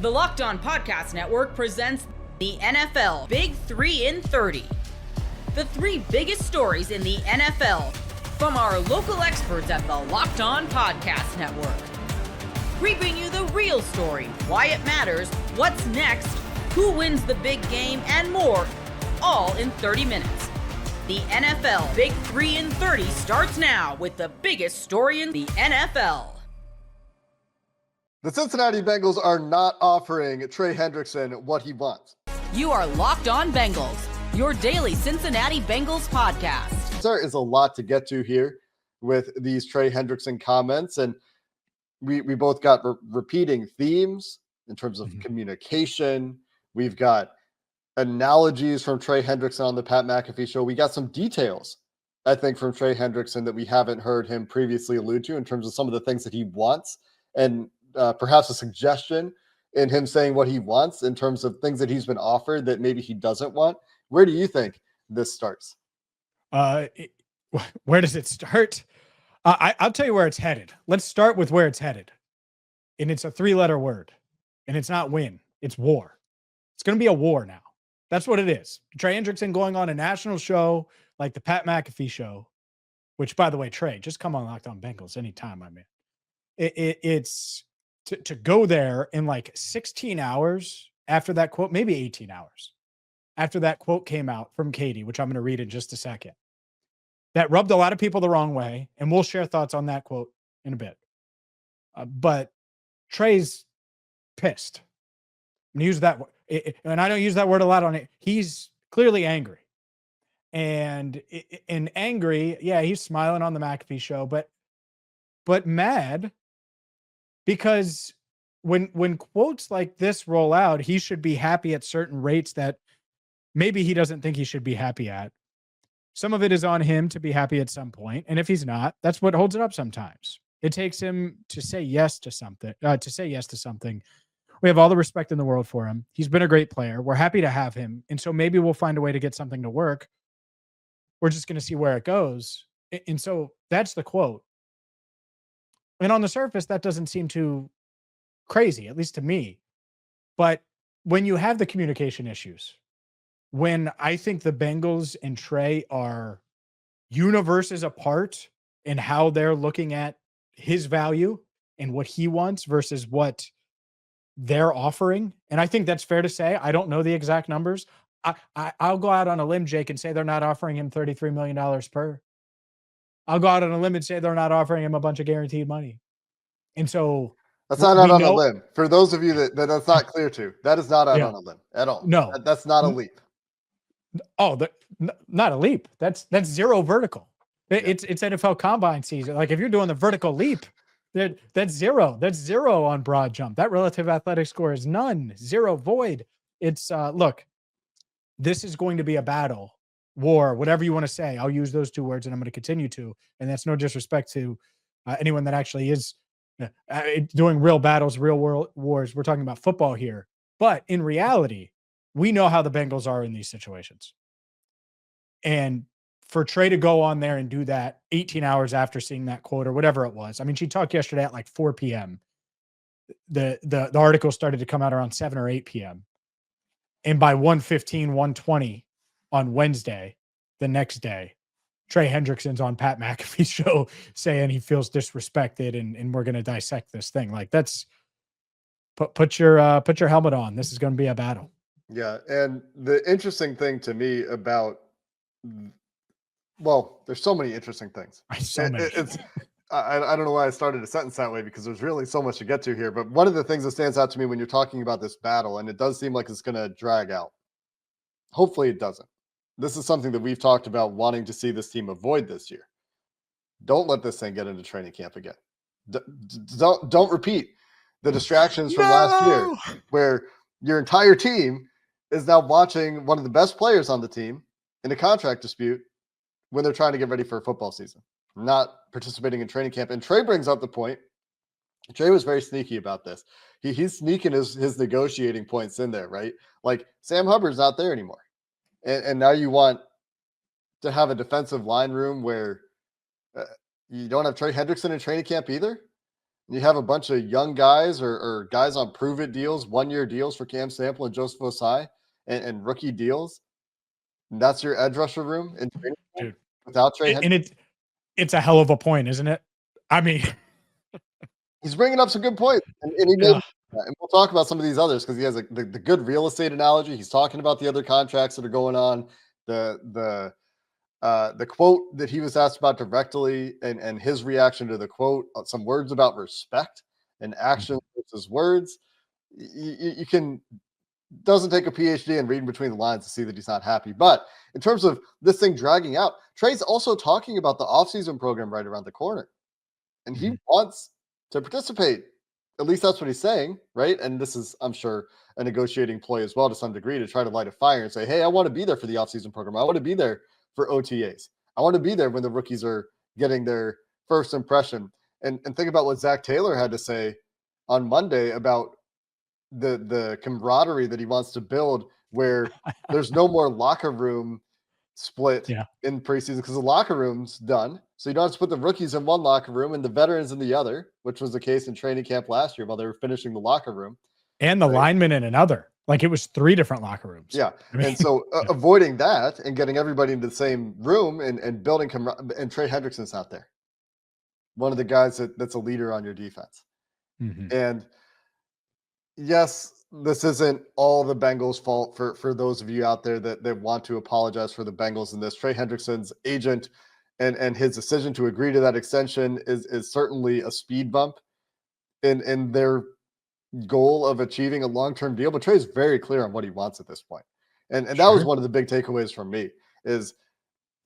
The Locked On Podcast Network presents the NFL Big 3 in 30. The 3 biggest stories in the NFL from our local experts at the Locked On Podcast Network. We bring you the real story, why it matters, what's next, who wins the big game, and more, all in 30 minutes. The NFL Big 3 in 30 starts now with the biggest story in the NFL. The Cincinnati Bengals are not offering Trey Hendrickson what he wants. You are Locked On Bengals, your daily Cincinnati Bengals podcast. There is a lot to get to here with these Trey Hendrickson comments, and we both got repeating themes in terms of communication. We've got analogies from Trey Hendrickson on the Pat McAfee show. We got some details, I think, from Trey Hendrickson that we haven't heard him previously allude to in terms of some of the things that he wants, and perhaps a suggestion in him saying what he wants in terms of things that he's been offered that maybe he doesn't want. Where do you think this starts? Where does it start? I'll tell you where it's headed. Let's start with where it's headed. And it's a 3-letter word. And it's not win. It's war. It's going to be a war now. That's what it is. Trey Hendrickson going on a national show like the Pat McAfee show, which, by the way, Trey, just come on Locked On Bengals anytime, my man. It's to go there in like 16 hours after that quote, maybe 18 hours after that quote came out from Katie, which I'm going to read in just a second. That rubbed a lot of people the wrong way, and we'll share thoughts on that quote in a bit. But Trey's pissed. I'm going to use that word, and I don't use that word a lot on it. He's clearly angry. And angry, yeah, he's smiling on the McAfee show, but mad because when quotes like this roll out, he should be happy at certain rates that maybe he doesn't think he should be happy at. Some of it is on him to be happy at some point. And if he's not, that's what holds it up sometimes. It takes him to say yes to something, We have all the respect in the world for him. He's been a great player. We're happy to have him. And so maybe we'll find a way to get something to work. We're just going to see where it goes. And so that's the quote. And on the surface, that doesn't seem too crazy, at least to me. But when you have the communication issues, when I think the Bengals and Trey are universes apart in how they're looking at his value and what he wants versus what they're offering. And I think that's fair to say. I don't know the exact numbers. I'll go out on a limb, Jake, and say they're not offering him $33 million per. I'll go out on a limb and say they're not offering him a bunch of guaranteed money. And so that's not out on a limb. For those of you that's not clear to, that is not out on a limb at all. No, that's not a leap. Oh, not a leap. That's zero vertical. It's NFL combine season. Like if you're doing the vertical leap, that's zero. That's zero on broad jump. That relative athletic score is none, zero, void. It's look, this is going to be a battle, war, whatever you want to say. I'll use those 2 words and I'm going to continue to, and that's no disrespect to anyone that actually is doing real battles, real world wars. We're talking about football here, but in reality, we know how the Bengals are in these situations. And for Trey to go on there and do that 18 hours after seeing that quote or whatever it was. I mean, she talked yesterday at like 4 p.m. The article started to come out around 7 or 8 p.m. And by 1:15, 1:20 on Wednesday, the next day, Trey Hendrickson's on Pat McAfee's show saying he feels disrespected and we're going to dissect this thing. Like that's put your helmet on. This is going to be a battle. Yeah. And the interesting thing to me about, well, there's so many interesting things. I don't know why I started a sentence that way because there's really so much to get to here. But one of the things that stands out to me when you're talking about this battle, and it does seem like it's going to drag out. Hopefully it doesn't. This is something that we've talked about wanting to see this team avoid this year. Don't let this thing get into training camp again. Don't repeat the distractions from last year where your entire team is now watching one of the best players on the team in a contract dispute when they're trying to get ready for a football season, not participating in training camp. And Trey brings up the point. Trey was very sneaky about this. He's sneaking his negotiating points in there, right? Like Sam Hubbard's not there anymore. And now you want to have a defensive line room where you don't have Trey Hendrickson in training camp either? You have a bunch of young guys or guys on prove-it deals, 1-year deals for Cam Sample and Joseph Osai, and rookie deals. And that's your edge rusher room in training Dude. Without Trey Hendrickson. And it's a hell of a point, isn't it? I mean, he's bringing up some good points, and he made and we'll talk about some of these others because he has the good real estate analogy. He's talking about the other contracts that are going on, the quote that he was asked about directly, and his reaction to the quote, some words about respect and action versus words. You can doesn't take a PhD and reading between the lines to see that he's not happy. But in terms of this thing dragging out, Trey's also talking about the offseason program right around the corner, and he wants to participate. At least that's what he's saying, right? And this is, I'm sure, a negotiating ploy as well to some degree to try to light a fire and say, hey, I want to be there for the offseason program. I want to be there for OTAs. I want to be there when the rookies are getting their first impression. And think about what Zach Taylor had to say on Monday about the camaraderie that he wants to build, where there's no more locker room split in preseason because the locker room's done. So you don't have to put the rookies in one locker room and the veterans in the other, which was the case in training camp last year while they were finishing the locker room. And the linemen in another. Like it was 3 different locker rooms. Yeah. I mean, and so avoiding that and getting everybody into the same room and building and Trey Hendrickson's not there. One of the guys that's a leader on your defense. And yes, this isn't all the Bengals' fault for those of you out there that want to apologize for the Bengals in this. Trey Hendrickson's agent and his decision to agree to that extension is certainly a speed bump in their goal of achieving a long-term deal. But Trey's very clear on what he wants at this point. And that was one of the big takeaways from me is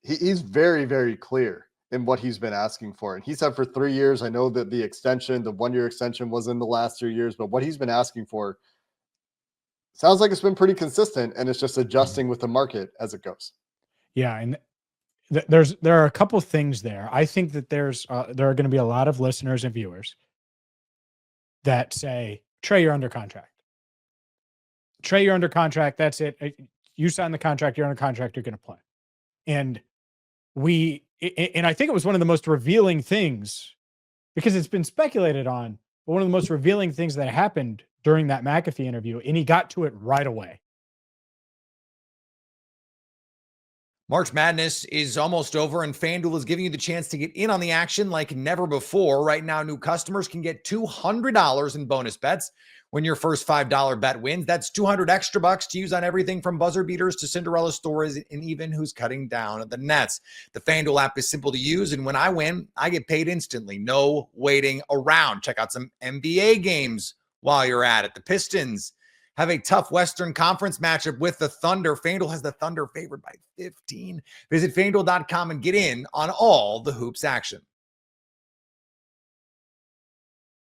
he's very, very clear in what he's been asking for. And he said for 3 years, I know that the 1-year extension was in the last 2 years, but what he's been asking for sounds like it's been pretty consistent, and it's just adjusting with the market as it goes. Yeah. And there are a couple things there. I think that there are going to be a lot of listeners and viewers that say, Trey, you're under contract. Trey, you're under contract. That's it. You signed the contract. You're under contract. You're going to play. And I think it was one of the most revealing things, because it's been speculated on, but one of the most revealing things that happened during that McAfee interview, and he got to it right away. March Madness is almost over, and FanDuel is giving you the chance to get in on the action like never before. Right now, new customers can get $200 in bonus bets when your first $5 bet wins. That's $200 extra bucks to use on everything from buzzer beaters to Cinderella stories and even who's cutting down at the nets. The FanDuel app is simple to use, and when I win, I get paid instantly. No waiting around. Check out some NBA games while you're at it. The Pistons have a tough Western Conference matchup with the Thunder. FanDuel has the Thunder favored by 15. Visit FanDuel.com and get in on all the hoops action.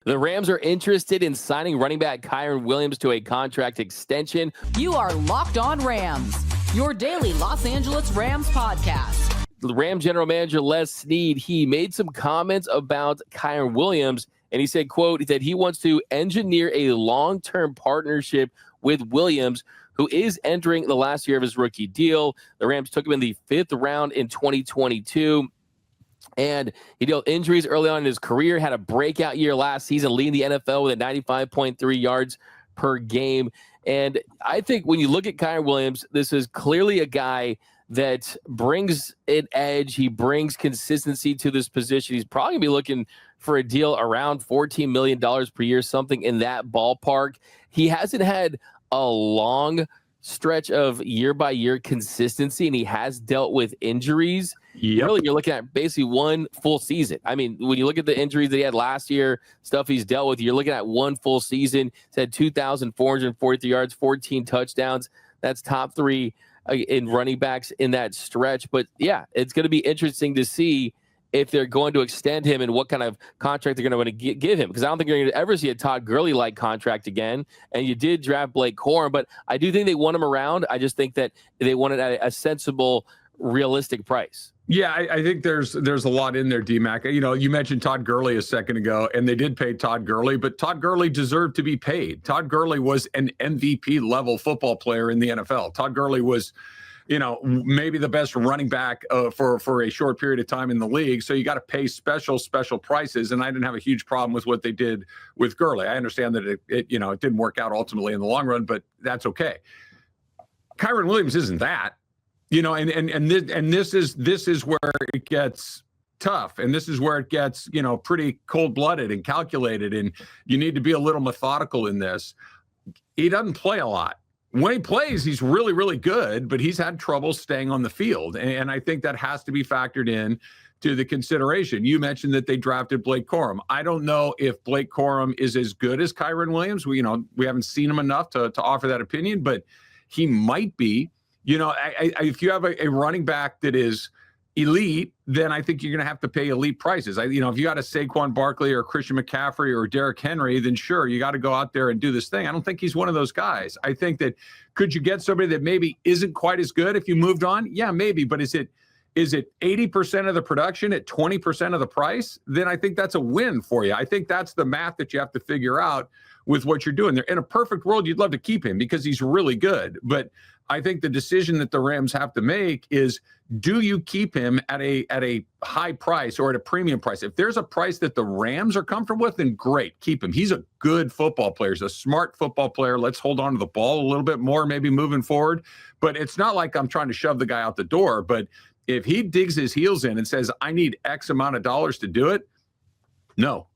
The Rams are interested in signing running back Kyren Williams to a contract extension. You are Locked On Rams, your daily Los Angeles Rams podcast. The Rams general manager, Les Snead, he made some comments about Kyren Williams. And he said, quote, that he wants to engineer a long-term partnership with Williams, who is entering the last year of his rookie deal. The Rams took him in the 5th round in 2022. And he dealt injuries early on in his career, had a breakout year last season, leading the NFL with a 95.3 yards per game. And I think when you look at Kyren Williams, this is clearly a guy that brings an edge. He brings consistency to this position. He's probably going to be looking for a deal around $14 million per year, something in that ballpark. He hasn't had a long stretch of year-by-year consistency, and he has dealt with injuries. Really, you're looking at basically one full season. I mean, when you look at the injuries that he had last year, stuff he's dealt with, you're looking at one full season. He's had 2,443 yards, 14 touchdowns. That's top 3 in running backs in that stretch. But yeah, it's going to be interesting to see if they're going to extend him and what kind of contract they're going to want to give him. Because I don't think you're going to ever see a Todd Gurley-like contract again. And you did draft Blake Corum, but I do think they want him around. I just think that they want it at a sensible, realistic price. Yeah, I think there's a lot in there, D-Mac. You know, you mentioned Todd Gurley a second ago, and they did pay Todd Gurley, but Todd Gurley deserved to be paid. Todd Gurley was an MVP-level football player in the NFL. Todd Gurley was maybe the best running back for a short period of time in the league. So you got to pay special prices. And I didn't have a huge problem with what they did with Gurley. I understand that it didn't work out ultimately in the long run, but that's okay. Kyren Williams isn't that, and this is where it gets tough, and this is where it gets pretty cold-blooded and calculated, and you need to be a little methodical in this. He doesn't play a lot. When he plays, he's really, really good, but he's had trouble staying on the field. And I think that has to be factored in to the consideration. You mentioned that they drafted Blake Corum. I don't know if Blake Corum is as good as Kyren Williams. We haven't seen him enough to offer that opinion, but he might be. If you have a running back that is elite, then I think you're going to have to pay elite prices. If you got a Saquon Barkley or Christian McCaffrey or Derrick Henry, then sure, you got to go out there and do this thing. I don't think he's one of those guys. I think that could you get somebody that maybe isn't quite as good if you moved on? Yeah, maybe. But is it 80% of the production at 20% of the price? Then I think that's a win for you. I think that's the math that you have to figure out with what you're doing there. In a perfect world, you'd love to keep him because he's really good. But I think the decision that the Rams have to make is, do you keep him at a high price or at a premium price? If there's a price that the Rams are comfortable with, then great, keep him. He's a good football player. He's a smart football player. Let's hold on to the ball a little bit more, maybe moving forward. But it's not like I'm trying to shove the guy out the door. But if he digs his heels in and says, I need X amount of dollars to do it, no.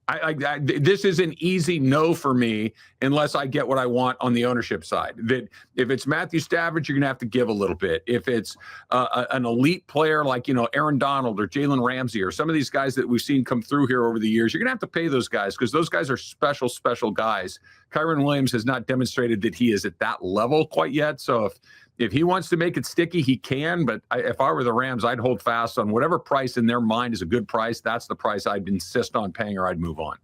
This is an easy no for me unless I get what I want on the ownership side. That if it's Matthew Stafford, you're going to have to give a little bit. If it's an elite player like Aaron Donald or Jalen Ramsey or some of these guys that we've seen come through here over the years, you're going to have to pay those guys because those guys are special guys. Kyren Williams has not demonstrated that he is at that level quite yet. So if he wants to make it sticky, he can. But if I were the Rams, I'd hold fast on whatever price in their mind is a good price. That's the price I'd insist on paying, or I'd move on.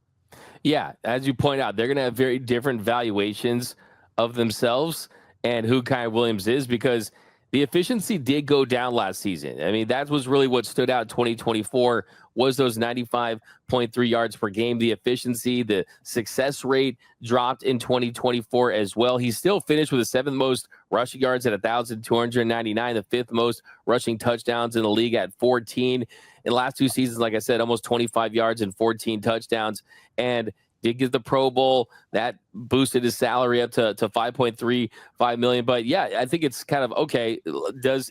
Yeah, as you point out, they're going to have very different valuations of themselves and who Kyren Williams is, because the efficiency did go down last season. I mean, that was really what stood out 2024 was those 95.3 yards per game. The efficiency, the success rate dropped in 2024 as well. He still finished with the 7th most rushing yards at 1,299, the 5th most rushing touchdowns in the league at 14. In the last 2 seasons, like I said, almost 25 yards and 14 touchdowns, and did get the Pro Bowl. That boosted his salary up to $5.35 million. But yeah, I think it's kind of okay.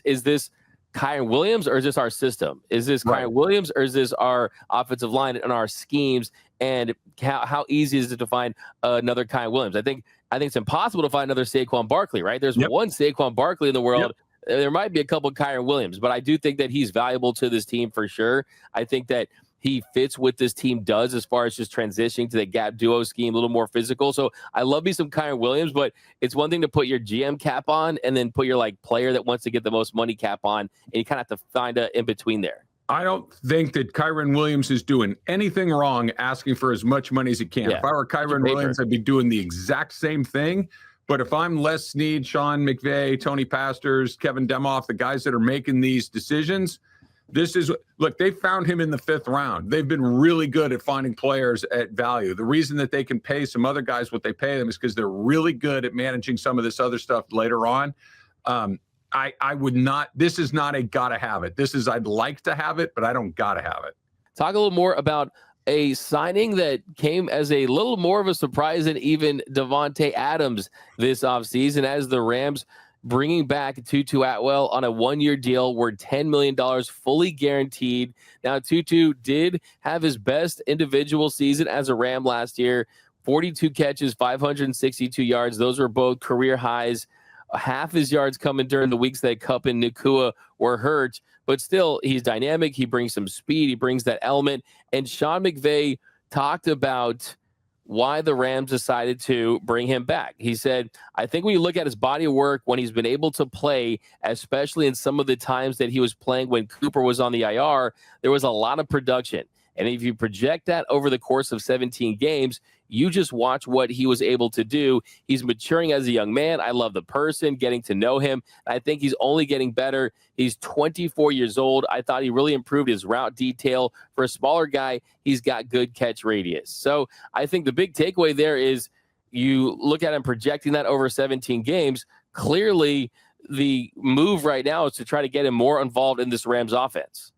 Is this Kyren Williams or is this our system? Is this Kyren Williams or is this our offensive line and our schemes? And how easy is it to find another Kyren Williams? I think it's impossible to find another Saquon Barkley, right? There's one Saquon Barkley in the world. There might be a couple of Kyren Williams, but I do think that he's valuable to this team for sure. I think that he fits what this team does as far as just transitioning to the gap duo scheme, a little more physical. So I love me some Kyren Williams, but it's one thing to put your GM cap on and then put your player that wants to get the most money cap on, and you kind of have to find a in between there. I don't think that Kyren Williams is doing anything wrong asking for as much money as he can. If I were Kyren Williams, I'd be doing the exact same thing. But if I'm Les Snead, Sean McVay, Tony Pastors, Kevin Demoff, the guys that are making these decisions, look, they found him in the 5th round. They've been really good at finding players at value. The reason that they can pay some other guys what they pay them is because they're really good at managing some of this other stuff later on. I would not, this is not a gotta have it. This is, I'd like to have it, but I don't gotta have it. Talk a little more about a signing that came as a little more of a surprise than even Devontae Adams this offseason, as the Rams bringing back Tutu Atwell on a 1-year deal worth $10 million, fully guaranteed. Now, Tutu did have his best individual season as a Ram last year, 42 catches, 562 yards. Those were both career highs. Half his yards coming during the weeks that Kupp and Nacua were hurt, but still, he's dynamic. He brings some speed. He brings that element. And Sean McVay talked about why the Rams decided to bring him back. He said, I think when you look at his body of work, when he's been able to play, especially in some of the times that he was playing when Cooper was on the IR, there was a lot of production. And if you project that over the course of 17 games, you just watch what he was able to do. He's maturing as a young man. I love the person, getting to know him. I think he's only getting better. He's 24 years old. I thought he really improved his route detail. For a smaller guy, he's got good catch radius. So I think the big takeaway there is you look at him projecting that over 17 games. Clearly, the move right now is to try to get him more involved in this Rams offense.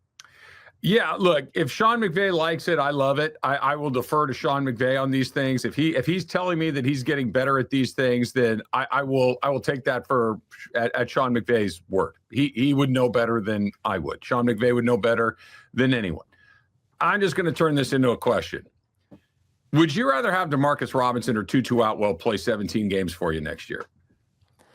Yeah, look, if Sean McVay likes it, I love it. I will defer to Sean McVay on these things. If he's telling me that he's getting better at these things, then I will take that at Sean McVay's word. He would know better than I would. Sean McVay would know better than anyone. I'm just going to turn this into a question. Would you rather have DeMarcus Robinson or Tutu Atwell play 17 games for you next year?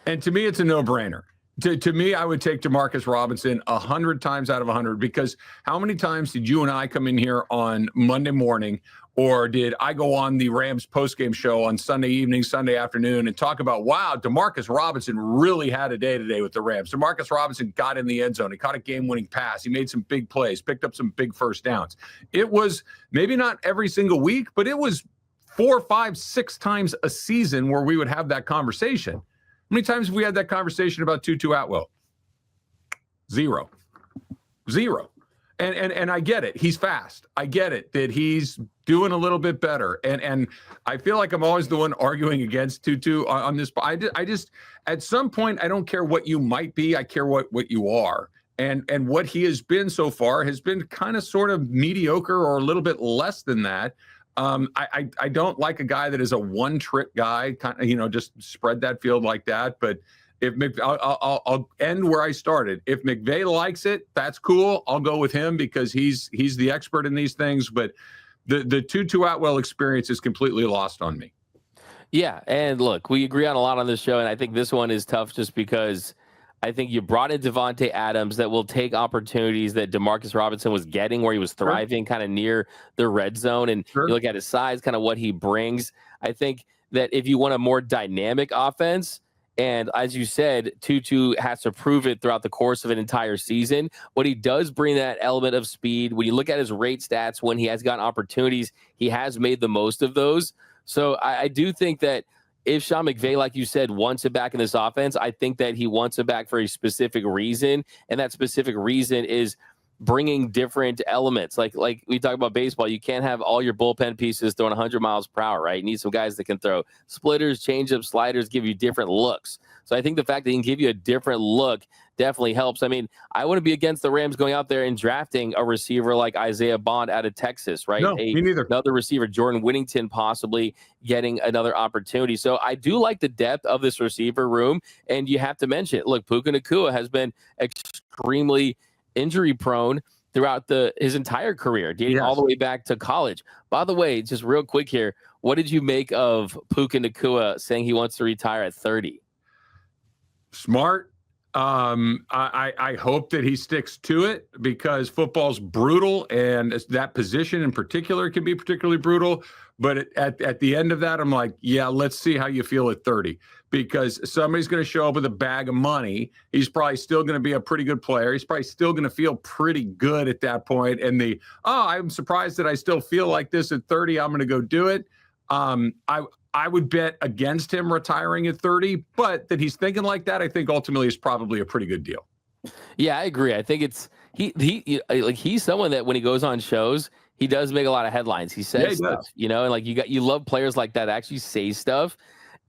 And to me, it's a no-brainer. To me, I would take DeMarcus Robinson 100 times out of 100, because how many times did you and I come in here on Monday morning, or did I go on the Rams postgame show on Sunday evening, Sunday afternoon, and talk about, wow, DeMarcus Robinson really had a day today with the Rams. DeMarcus Robinson got in the end zone. He caught a game-winning pass. He made some big plays, picked up some big first downs. It was maybe not every single week, but it was 4, 5, 6 times a season where we would have that conversation. How many times have we had that conversation about Tutu Atwell? Zero. And I get it. He's fast. I get it that he's doing a little bit better. And I feel like I'm always the one arguing against Tutu on this. I just at some point, I don't care what you might be. I care what you are. And what he has been so far has been kind of sort of mediocre or a little bit less than that. I don't like a guy that is a one-trick guy, kind of, just spread that field like that. But if I'll end where I started. If McVay likes it, that's cool. I'll go with him because he's the expert in these things. But the Tutu Atwell experience is completely lost on me. Yeah, and look, we agree on a lot on this show, and I think this one is tough just because I think you brought in Devontae Adams that will take opportunities that DeMarcus Robinson was getting where he was thriving kind of near the red zone. And you look at his size, kind of what he brings. I think that if you want a more dynamic offense, and as you said, Tutu has to prove it throughout the course of an entire season. But he does bring that element of speed. When you look at his rate stats, when he has gotten opportunities, he has made the most of those. So I do think that if Sean McVay, like you said, wants it back in this offense, I think that he wants it back for a specific reason. And that specific reason is bringing different elements. Like we talk about baseball, you can't have all your bullpen pieces throwing 100 miles per hour, right? You need some guys that can throw splitters, changeups, sliders, give you different looks. So I think the fact that he can give you a different look definitely helps. I mean, I wouldn't be against the Rams going out there and drafting a receiver like Isaiah Bond out of Texas, right? No, me neither. Another receiver, Jordan Whittington, possibly getting another opportunity. So I do like the depth of this receiver room. And you have to mention, look, Puka Nacua has been extremely injury prone throughout his entire career, dating all the way back to college. By the way, just real quick here, what did you make of Puka Nacua saying he wants to retire at 30? Smart. I hope that he sticks to it because football's brutal, and that position in particular can be particularly brutal. But at the end of that, I'm like, yeah, let's see how you feel at 30, because somebody's going to show up with a bag of money. He's probably still going to be a pretty good player. He's probably still going to feel pretty good at that point. And I'm surprised that I still feel like this at 30. I'm going to go do it. I would bet against him retiring at 30, but that he's thinking like that, I think ultimately is probably a pretty good deal. Yeah, I agree. I think it's he's someone that when he goes on shows, he does make a lot of headlines. He says stuff, and you love players like that actually say stuff.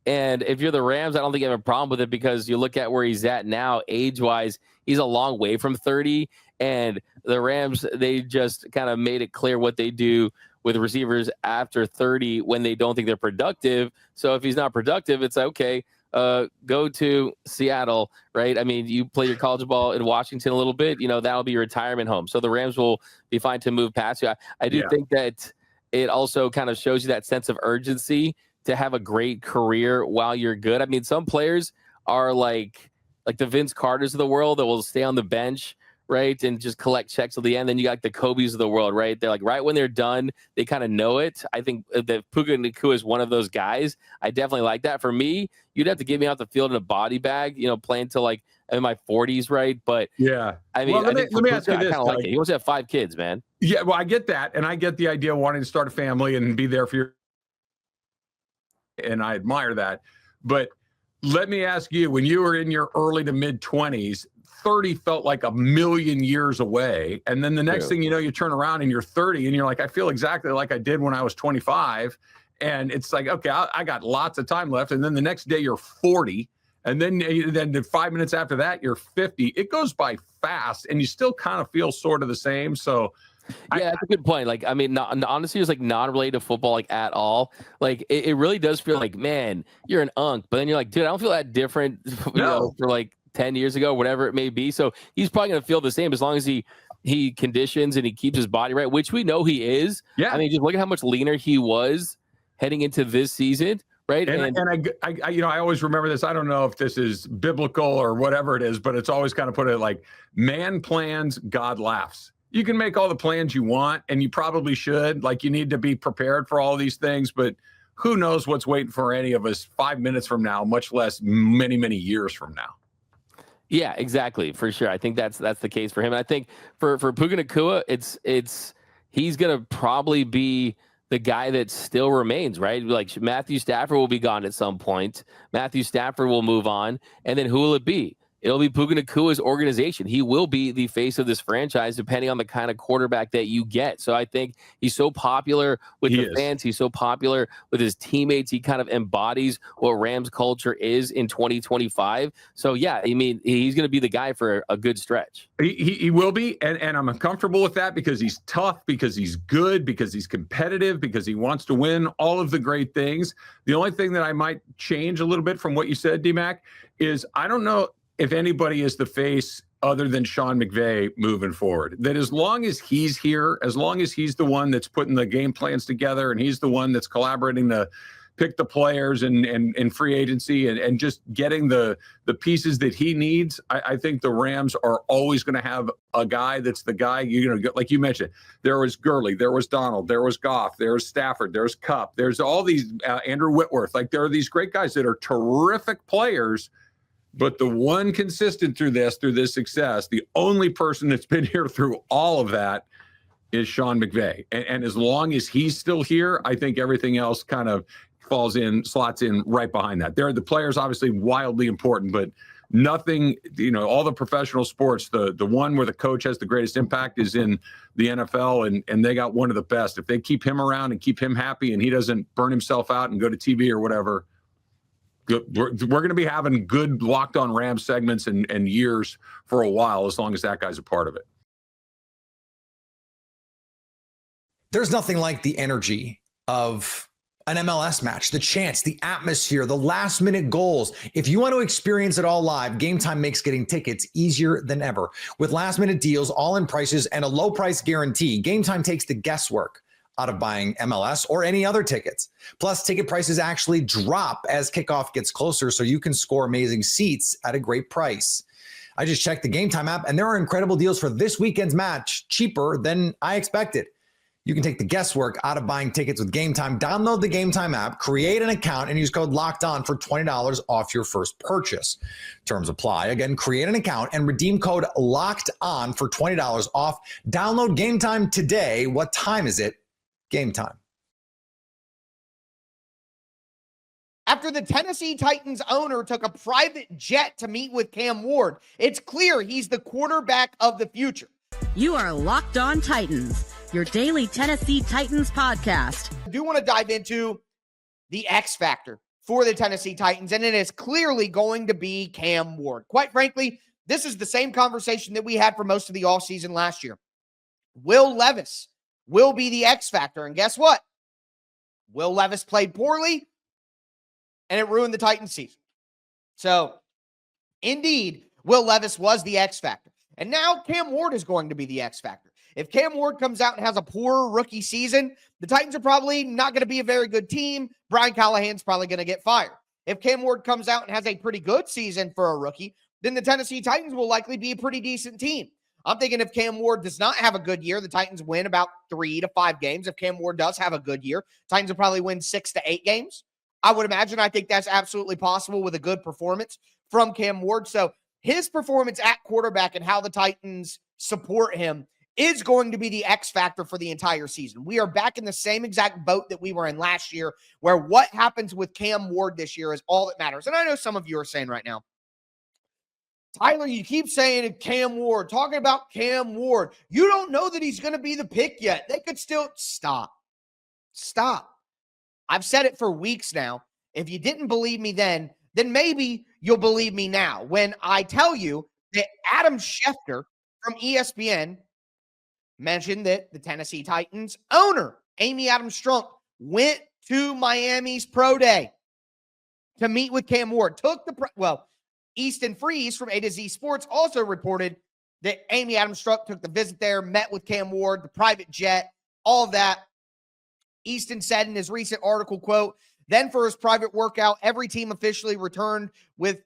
And if you're the Rams, I don't think you have a problem with it because you look at where he's at now, age-wise, he's a long way from 30. And the Rams, they just kind of made it clear what they do with receivers after 30 when they don't think they're productive. So if he's not productive, it's like, okay, go to Seattle, right? I mean, you play your college ball in Washington a little bit, that'll be your retirement home. So the Rams will be fine to move past you. I do think that it also kind of shows you that sense of urgency to have a great career while you're good. I mean, some players are like the Vince Carters of the world that will stay on the bench, right, and just collect checks till the end. Then you got the Kobe's of the world, right? They're like right when they're done, they kind of know it. I think that Puka Nacua is one of those guys. I definitely like that. For me, you'd have to get me out the field in a body bag, playing till like in my 40s, right? But yeah, I mean, let me ask you this. I like it. He wants to have 5 kids, man. Yeah, well, I get that, and I get the idea of wanting to start a family and be there for your, and I admire that. But let me ask you, when you were in your early to mid 20s, 30 felt like a million years away. And then the next thing you know, you turn around and you're 30 and you're like, I feel exactly like I did when I was 25. And it's like, okay, I got lots of time left. And then the next day you're 40. And then 5 minutes after that, you're 50. It goes by fast, and you still kind of feel sort of the same. So, yeah, that's a good point. Like, I mean, honestly, it's like non-related to football, like at all. Like, it really does feel like, man, you're an unk. But then you're like, dude, I don't feel that different, you know, for like 10 years ago, whatever it may be. So he's probably going to feel the same as long as he conditions and he keeps his body right, which we know he is. Yeah. I mean, just look at how much leaner he was heading into this season. Right. And I you know, I always remember this. I don't know if this is biblical or whatever it is, but it's always kind of put it like, man plans, God laughs. You can make all the plans you want, and you probably should. Like, you need to be prepared for all these things, but who knows what's waiting for any of us 5 minutes from now, much less many, many years from now. Yeah, exactly. For sure. I think that's the case for him. And I think for Puka Nacua, he's going to probably be the guy that still remains, right? Like, Matthew Stafford will be gone at some point. Matthew Stafford will move on. And then who will it be? It'll be Puka Nacua's organization. He will be the face of this franchise, depending on the kind of quarterback that you get. So I think he's so popular with the fans. He's so popular with his teammates. He kind of embodies what Rams culture is in 2025. So, yeah, I mean, he's going to be the guy for a good stretch. He will be, and I'm uncomfortable with that because he's tough, because he's good, because he's competitive, because he wants to win, all of the great things. The only thing that I might change a little bit from what you said, D-Mac, is I don't know if anybody is the face other than Sean McVay moving forward. That as long as he's here, as long as he's the one that's putting the game plans together and he's the one that's collaborating to pick the players and free agency and just getting the pieces that he needs, I think the Rams are always going to have a guy that's the guy, you know, like you mentioned. There was Gurley, there was Donald, there was Goff, there was Stafford, there's Kupp, there's all these Andrew Whitworth. Like, there are these great guys that are terrific players. But the one consistent through this success, the only person that's been here through all of that is Sean McVay. And as long as he's still here, I think everything else kind of slots in right behind that. The players obviously wildly important, but nothing, you know, all the professional sports, the one where the coach has the greatest impact is in the NFL, and they got one of the best. If they keep him around and keep him happy and he doesn't burn himself out and go to TV or whatever, we're going to be having good Locked On Rams segments and years for a while, as long as that guy's a part of it. There's nothing like the energy of an MLS match, the chance, the atmosphere, the last minute goals. If you want to experience it all live, Gametime makes getting tickets easier than ever. With last minute deals, all-in prices, and a low price guarantee, Gametime takes the guesswork out of buying MLS or any other tickets. Plus, ticket prices actually drop as kickoff gets closer, so you can score amazing seats at a great price. I just checked the Gametime app, and there are incredible deals for this weekend's match, cheaper than I expected. You can take the guesswork out of buying tickets with Gametime. Download the Gametime app, create an account, and use code LOCKEDON for $20 off your first purchase. Terms apply. Again, create an account and redeem code LOCKEDON for $20 off. Download Gametime today. What time is it? Gametime. After the Tennessee Titans owner took a private jet to meet with Cam Ward, it's clear he's the quarterback of the future. You are Locked On Titans, your daily Tennessee Titans podcast. I do want to dive into the X factor for the Tennessee Titans, and it is clearly going to be Cam Ward. Quite frankly, this is the same conversation that we had for most of the offseason last year. Will Levis will be the X factor. And guess what? Will Levis played poorly, and it ruined the Titans season. So, indeed, Will Levis was the X factor. And now Cam Ward is going to be the X factor. If Cam Ward comes out and has a poor rookie season, the Titans are probably not going to be a very good team. Brian Callahan's probably going to get fired. If Cam Ward comes out and has a pretty good season for a rookie, then the Tennessee Titans will likely be a pretty decent team. I'm thinking if Cam Ward does not have a good year, the Titans win about 3 to 5 games. If Cam Ward does have a good year, Titans will probably win 6 to 8 games. I would imagine. I think that's absolutely possible with a good performance from Cam Ward. So his performance at quarterback and how the Titans support him is going to be the X factor for the entire season. We are back in the same exact boat that we were in last year, where what happens with Cam Ward this year is all that matters. And I know some of you are saying right now, Tyler, you keep saying Cam Ward, talking about Cam Ward. You don't know that he's going to be the pick yet. They could still stop. I've said it for weeks now. If you didn't believe me then maybe you'll believe me now when I tell you that Adam Schefter from ESPN mentioned that the Tennessee Titans owner, Amy Adams Strunk, went to Miami's pro day to meet with Cam Ward. Easton Freeze from A to Z Sports also reported that Amy Adams Strunk took the visit there, met with Cam Ward, the private jet, all of that. Easton said in his recent article, quote, then for his private workout, every team official returned with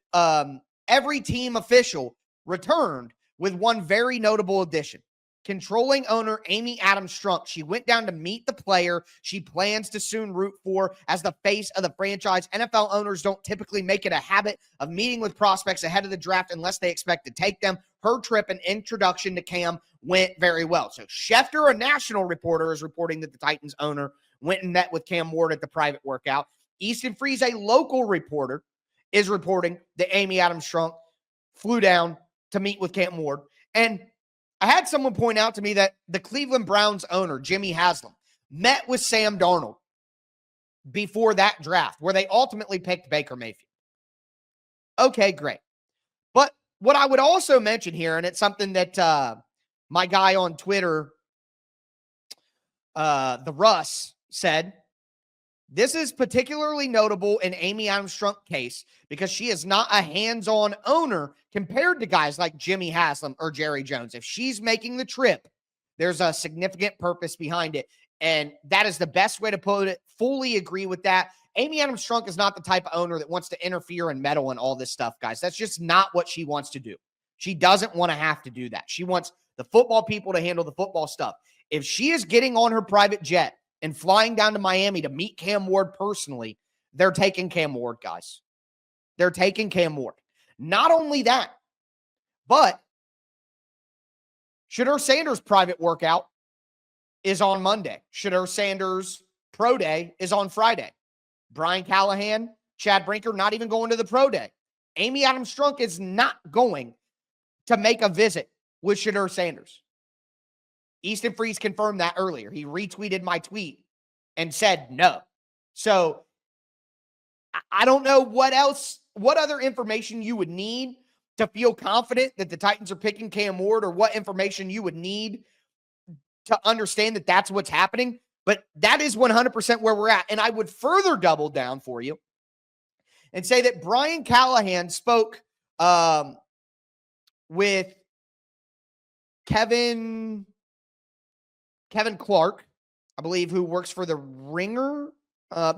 one very notable addition. Controlling owner Amy Adams Strunk. She went down to meet the player she plans to soon root for as the face of the franchise. NFL owners don't typically make it a habit of meeting with prospects ahead of the draft unless they expect to take them. Her trip and introduction to Cam went very well. So Schefter, a national reporter, is reporting that the Titans owner went and met with Cam Ward at the private workout. Easton Freeze, a local reporter, is reporting that Amy Adams Strunk flew down to meet with Cam Ward. And I had someone point out to me that the Cleveland Browns owner, Jimmy Haslam, met with Sam Darnold before that draft, where they ultimately picked Baker Mayfield. Okay, great. But what I would also mention here, and it's something that my guy on Twitter, the Russ, said, this is particularly notable in Amy Adams Strunk case because she is not a hands-on owner compared to guys like Jimmy Haslam or Jerry Jones. If she's making the trip, there's a significant purpose behind it. And that is the best way to put it. Fully agree with that. Amy Adams Strunk is not the type of owner that wants to interfere and meddle and all this stuff, guys. That's just not what she wants to do. She doesn't want to have to do that. She wants the football people to handle the football stuff. If she is getting on her private jet and flying down to Miami to meet Cam Ward personally, they're taking Cam Ward, guys. They're taking Cam Ward. Not only that, but Shedeur Sanders' private workout is on Monday. Shedeur Sanders' pro day is on Friday. Brian Callahan, Chad Brinker, not even going to the pro day. Amy Adams Strunk is not going to make a visit with Shedeur Sanders. Easton Freeze confirmed that earlier. He retweeted my tweet and said no. So I don't know what other information you would need to feel confident that the Titans are picking Cam Ward, or what information you would need to understand that that's what's happening. But that is 100% where we're at. And I would further double down for you and say that Brian Callahan spoke with Kevin Clark, I believe, who works for the Ringer.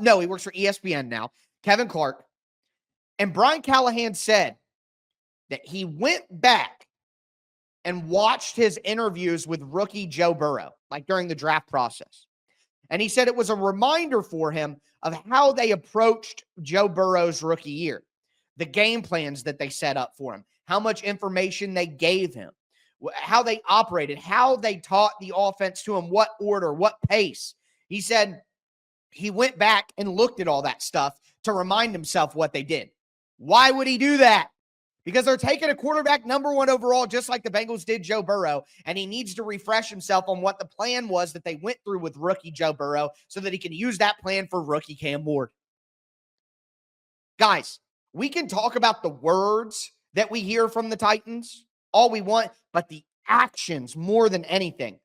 No, he works for ESPN now. Kevin Clark. And Brian Callahan said that he went back and watched his interviews with rookie Joe Burrow, like during the draft process. And he said it was a reminder for him of how they approached Joe Burrow's rookie year, the game plans that they set up for him, how much information they gave him, how they operated, how they taught the offense to him, what order, what pace. He said he went back and looked at all that stuff to remind himself what they did. Why would he do that? Because they're taking a quarterback number 1 overall, just like the Bengals did Joe Burrow, and he needs to refresh himself on what the plan was that they went through with rookie Joe Burrow so that he can use that plan for rookie Cam Ward. Guys, we can talk about the words that we hear from the Titans all we want, but the actions, more than anything,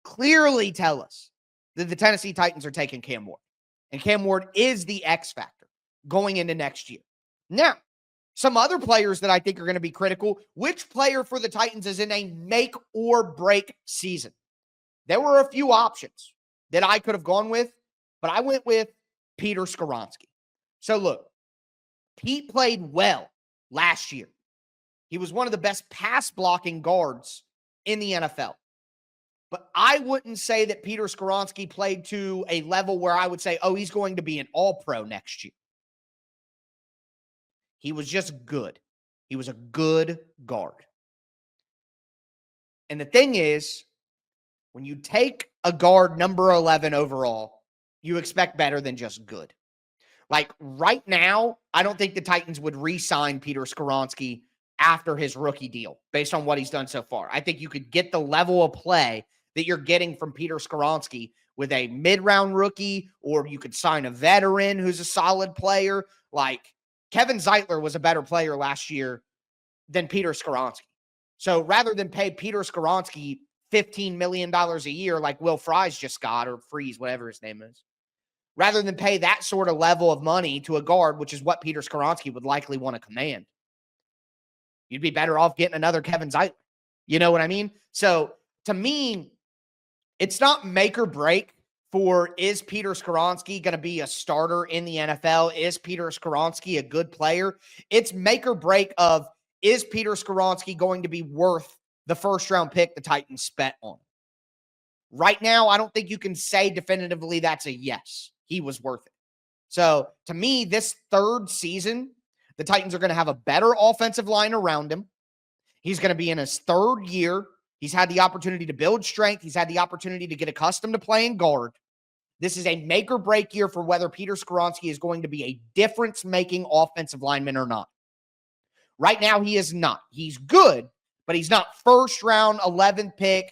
clearly tell us that the Tennessee Titans are taking Cam Ward. And Cam Ward is the X factor going into next year. Now, some other players that I think are going to be critical. Which player for the Titans is in a make or break season? There were a few options that I could have gone with, but I went with Peter Skoronski. So look, Pete played well last year. He was one of the best pass blocking guards in the NFL. But I wouldn't say that Peter Skoronski played to a level where I would say, oh, he's going to be an all-pro next year. He was just good. He was a good guard. And the thing is, when you take a guard number 11 overall, you expect better than just good. Like right now, I don't think the Titans would re-sign Peter Skoronski after his rookie deal based on what he's done so far. I think you could get the level of play that you're getting from Peter Skoronski with a mid-round rookie, or you could sign a veteran who's a solid player. Like, Kevin Zeitler was a better player last year than Peter Skoronski. So rather than pay Peter Skoronski $15 million a year like Will Fries just got, or Freeze, whatever his name is, rather than pay that sort of level of money to a guard, which is what Peter Skoronski would likely want to command, you'd be better off getting another Kevin Zeitler. You know what I mean? So to me, it's not make or break for, is Peter Skoronski going to be a starter in the NFL? Is Peter Skoronski a good player? It's make or break of, is Peter Skoronski going to be worth the first-round pick the Titans spent on? Right now, I don't think you can say definitively that's a yes. He was worth it. So to me, this third season, the Titans are going to have a better offensive line around him. He's going to be in his third year. He's had the opportunity to build strength. He's had the opportunity to get accustomed to playing guard. This is a make or break year for whether Peter Skoronski is going to be a difference-making offensive lineman or not. Right now, he is not. He's good, but he's not first round, 11th pick,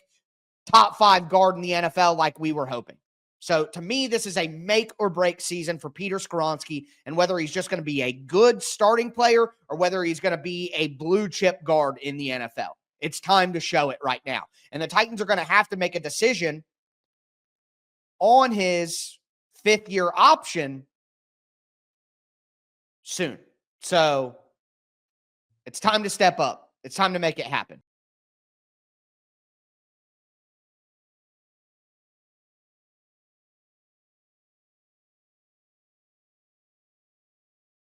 top 5 guard in the NFL like we were hoping. So to me, this is a make or break season for Peter Skoronski, and whether he's just going to be a good starting player or whether he's going to be a blue chip guard in the NFL. It's time to show it right now. And the Titans are going to have to make a decision on his 5th-year option soon. So it's time to step up. It's time to make it happen.